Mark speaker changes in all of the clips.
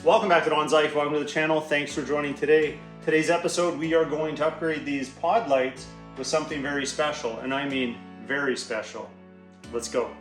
Speaker 1: Welcome back to Don's Life. Welcome to the channel. Thanks for joining today. Today's episode, we are going to upgrade these pod lights with something very special, and I mean very special. Let's go.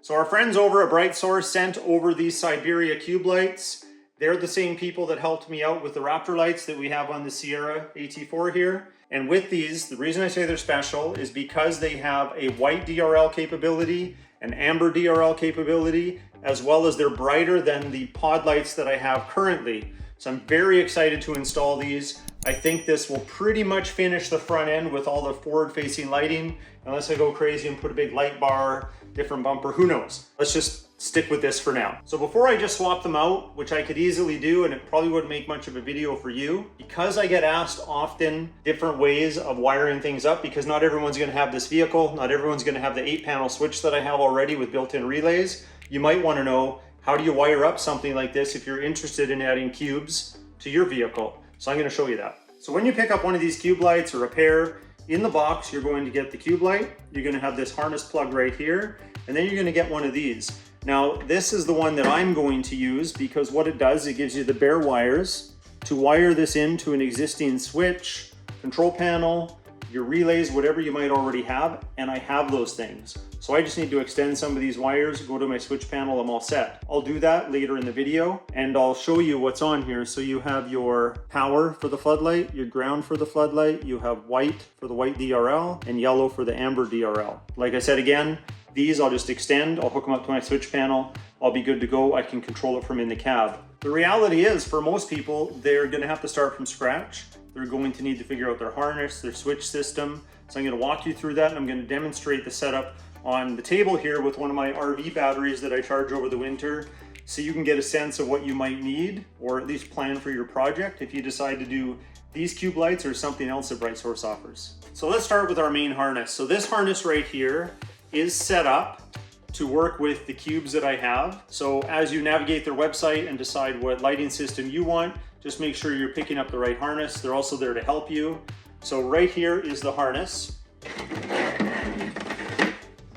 Speaker 1: So our friends over at Bright Source sent over these Siberia cube lights. They're the same people that helped me out with the Raptor lights that we have on the Sierra AT4 here. And with these, the reason I say they're special is because they have a white DRL capability, an amber DRL capability, as well as they're brighter than the pod lights that I have currently. So I'm very excited to install these. I think this will pretty much finish the front end with all the forward-facing lighting, unless I go crazy and put a big light bar, different bumper, who knows? Let's just stick with this for now. So before I just swap them out, which I could easily do, and it probably wouldn't make much of a video for you, because I get asked often different ways of wiring things up, because not everyone's gonna have this vehicle, not everyone's gonna have the 8-panel switch that I have already with built-in relays. You might wanna know, how do you wire up something like this if you're interested in adding cubes to your vehicle? So I'm gonna show you that. So when you pick up one of these cube lights or a pair, in the box, you're going to get the cube light, you're gonna have this harness plug right here, and then you're gonna get one of these. Now, this is the one that I'm going to use because what it does, it gives you the bare wires to wire this into an existing switch, control panel, your relays, whatever you might already have, and I have those things. So I just need to extend some of these wires, go to my switch panel, I'm all set. I'll do that later in the video, and I'll show you what's on here. So you have your power for the floodlight, your ground for the floodlight, you have white for the white DRL, and yellow for the amber DRL. Like I said again, these I'll just extend, I'll hook them up to my switch panel, I'll be good to go, I can control it from in the cab. The reality is, for most people, they're gonna have to start from scratch. They're going to need to figure out their harness, their switch system. So I'm gonna walk you through that, and I'm gonna demonstrate the setup on the table here with one of my RV batteries that I charge over the winter, so you can get a sense of what you might need, or at least plan for your project if you decide to do these cube lights or something else that Bright Source offers. So let's start with our main harness. So this harness right here is set up to work with the cubes that I have. So as you navigate their website and decide what lighting system you want, just make sure you're picking up the right harness. They're also there to help you. So right here is the harness.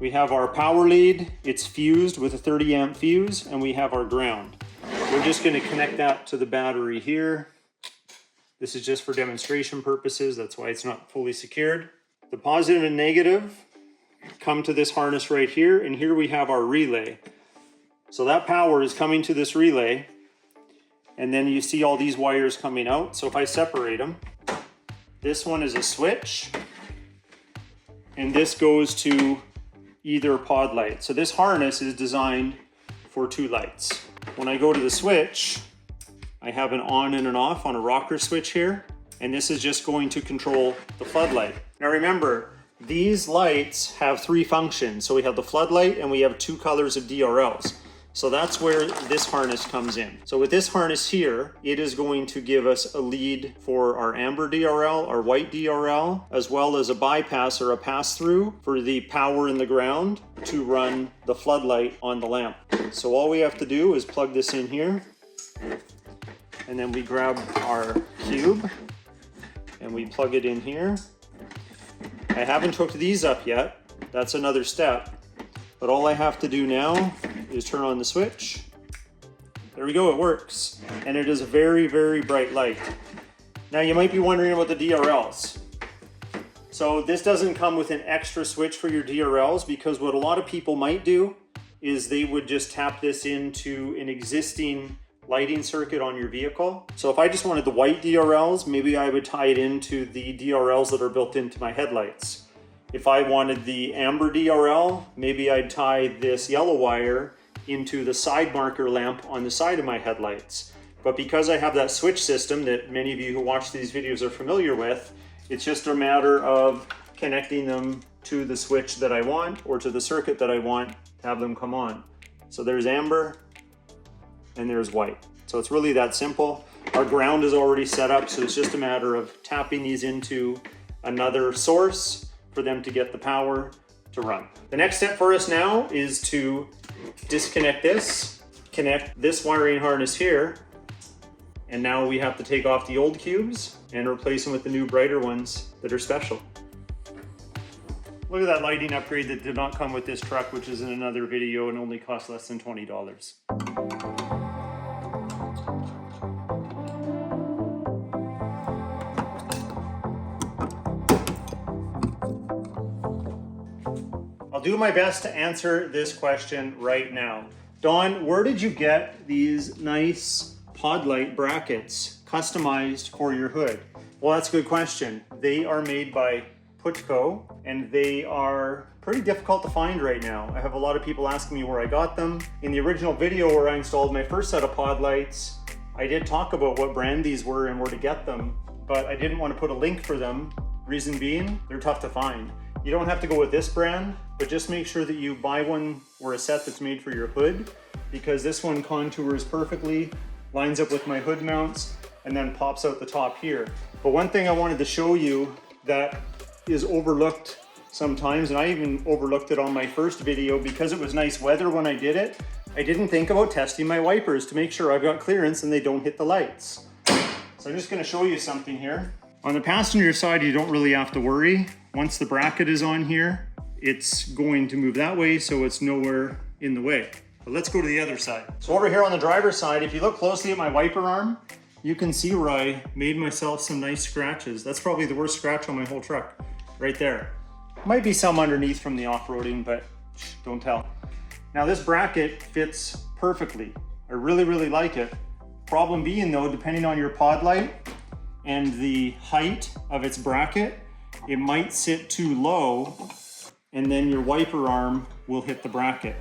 Speaker 1: We have our power lead. It's fused with a 30 amp fuse, and we have our ground. We're just gonna connect that to the battery here. This is just for demonstration purposes. That's why it's not fully secured. The positive and negative come to this harness right here, and here we have our relay. So that power is coming to this relay, and then you see all these wires coming out. So if I separate them, this one is a switch, and this goes to either pod light. So this harness is designed for 2 lights. When I go to the switch, I have an on and an off on a rocker switch here, and this is just going to control the floodlight. Now remember, these lights have 3 functions. So we have the floodlight and we have 2 colors of DRLs. So that's where this harness comes in. So with this harness here, it is going to give us a lead for our amber DRL, our white DRL, as well as a bypass or a pass-through for the power in the ground to run the floodlight on the lamp. So all we have to do is plug this in here, and then we grab our cube and we plug it in here. I haven't hooked these up yet. That's another step. But all I have to do now is turn on the switch. There we go, it works. And it is a very, very bright light. Now you might be wondering about the DRLs. So this doesn't come with an extra switch for your DRLs, because what a lot of people might do is they would just tap this into an existing lighting circuit on your vehicle. So if I just wanted the white DRLs, maybe I would tie it into the DRLs that are built into my headlights. If I wanted the amber DRL, maybe I'd tie this yellow wire into the side marker lamp on the side of my headlights. But because I have that switch system that many of you who watch these videos are familiar with, it's just a matter of connecting them to the switch that I want, or to the circuit that I want to have them come on. So there's amber, and there's white. So it's really that simple. Our ground is already set up, so it's just a matter of tapping these into another source for them to get the power to run. The next step for us now is to disconnect this, connect this wiring harness here, and now we have to take off the old cubes and replace them with the new brighter ones that are special. Look at that lighting upgrade that did not come with this truck, which is in another video and only cost less than $20. I'll do my best to answer this question right now. Don, where did you get these nice pod light brackets customized for your hood? Well, that's a good question. They are made by Putco, and they are pretty difficult to find right now. I have a lot of people asking me where I got them. In the original video where I installed my first set of pod lights, I did talk about what brand these were and where to get them, but I didn't want to put a link for them. Reason being, they're tough to find. You don't have to go with this brand, but just make sure that you buy one or a set that's made for your hood, because this one contours perfectly, lines up with my hood mounts, and then pops out the top here. But one thing I wanted to show you that is overlooked sometimes, and I even overlooked it on my first video because it was nice weather when I did it, I didn't think about testing my wipers to make sure I've got clearance and they don't hit the lights. So I'm just going to show you something here. On the passenger side, you don't really have to worry. Once the bracket is on here, it's going to move that way, so it's nowhere in the way. But let's go to the other side. So over here on the driver's side, if you look closely at my wiper arm, you can see where I made myself some nice scratches. That's probably the worst scratch on my whole truck, right there. Might be some underneath from the off-roading, but don't tell. Now this bracket fits perfectly. I really, really like it. Problem being though, depending on your pod light and the height of its bracket, it might sit too low and then your wiper arm will hit the bracket.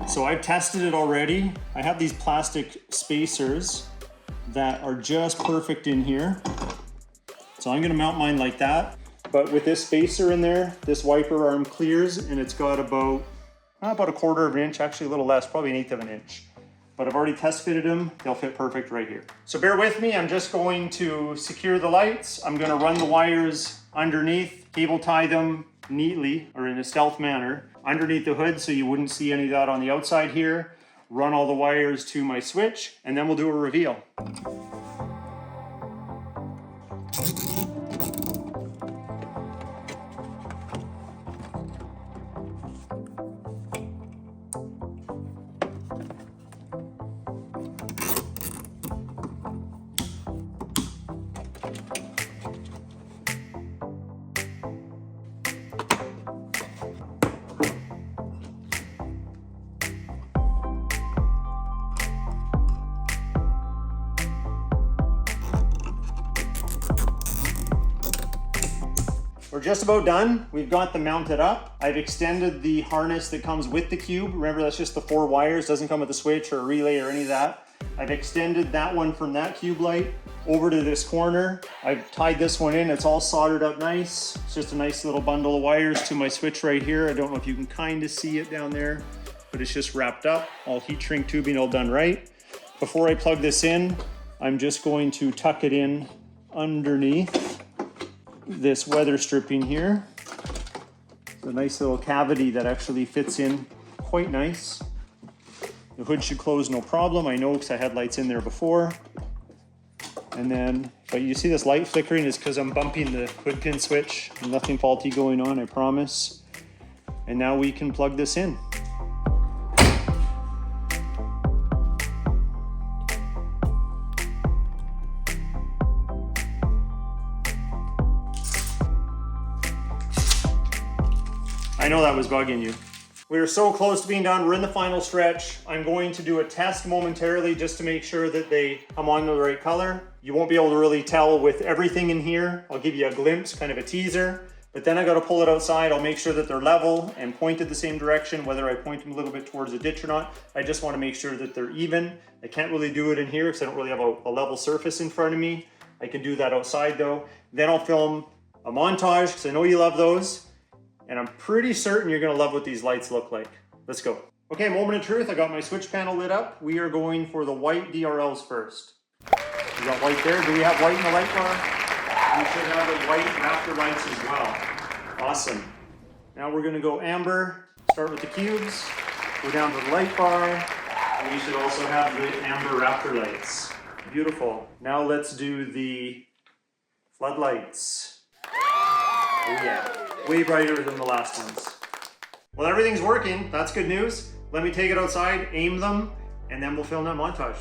Speaker 1: So I've tested it already. I have these plastic spacers that are just perfect in here. So I'm gonna mount mine like that. But with this spacer in there, this wiper arm clears, and it's got about a 1/4 of an inch, actually a little less, probably 1/8 of an inch. But I've already test fitted them. They'll fit perfect right here. So bear with me. I'm just going to secure the lights. I'm gonna run the wires underneath, cable tie them neatly, or in a stealth manner, underneath the hood so you wouldn't see any of that on the outside here. Run all the wires to my switch, and then we'll do a reveal. We're just about done. We've got them mounted up. I've extended the harness that comes with the cube. Remember, that's just the 4 wires, doesn't come with a switch or a relay or any of that. I've extended that one from that cube light over to this corner. I've tied this one in, it's all soldered up nice. It's just a nice little bundle of wires to my switch right here. I don't know if you can kind of see it down there, but it's just wrapped up, all heat shrink tubing all done right. Before I plug this in, I'm just going to tuck it in underneath this weather stripping here. It's a nice little cavity that actually fits in quite nice. The hood should close no problem. I know because I had lights in there before. And then, but you see this light flickering is because I'm bumping the hood pin switch. Nothing faulty going on, I promise. And now we can plug this in. I know that was bugging you. We are so close to being done. We're in the final stretch. I'm going to do a test momentarily just to make sure that they come on the right color. You won't be able to really tell with everything in here. I'll give you a glimpse, kind of a teaser, but then I got to pull it outside. I'll make sure that they're level and pointed the same direction, whether I point them a little bit towards the ditch or not. I just want to make sure that they're even. I can't really do it in here because I don't really have a level surface in front of me. I can do that outside though. Then I'll film a montage because I know you love those. And I'm pretty certain you're gonna love what these lights look like. Let's go. Okay, moment of truth. I got my switch panel lit up. We are going for the white DRLs first. We got white there. Do we have white in the light bar? We should have the white Raptor lights as well. Awesome. Now we're gonna go amber. Start with the cubes. Go down to the light bar. And we should also have the amber Raptor lights. Beautiful. Now let's do the floodlights. Oh yeah, way brighter than the last ones. Well, everything's working. That's good news. Let me take it outside, aim them, and then we'll film that montage.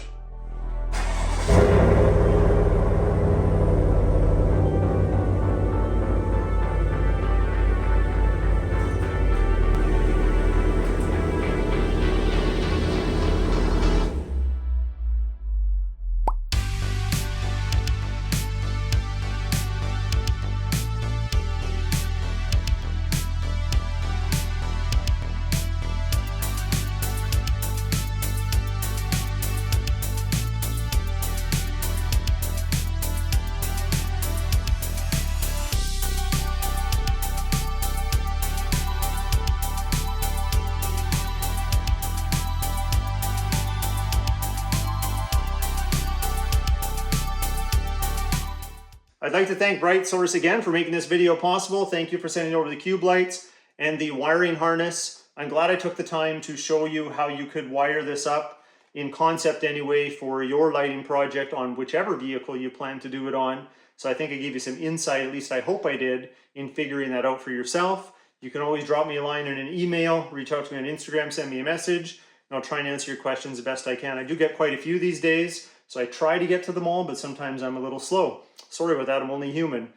Speaker 1: I'd like to thank BrightSource again for making this video possible. Thank you for sending over the cube lights and the wiring harness. I'm glad I took the time to show you how you could wire this up in concept anyway for your lighting project on whichever vehicle you plan to do it on. So I think I gave you some insight, at least I hope I did, in figuring that out for yourself. You can always drop me a line in an email, reach out to me on Instagram, send me a message, and I'll try and answer your questions the best I can. I do get quite a few these days, so I try to get to them all, but sometimes I'm a little slow. Sorry about that, I'm only human.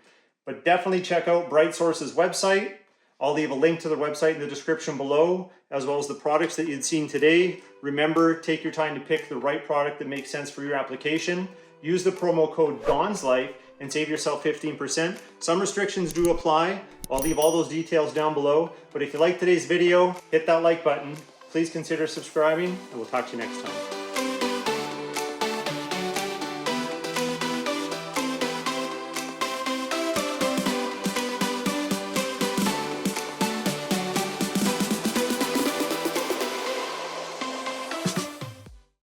Speaker 1: But definitely check out BrightSource's website. I'll leave a link to their website in the description below, as well as the products that you'd seen today. Remember, take your time to pick the right product that makes sense for your application. Use the promo code DAWNSLIFE and save yourself 15%. Some restrictions do apply. I'll leave all those details down below. But if you liked today's video, hit that like button. Please consider subscribing, and we'll talk to you next time.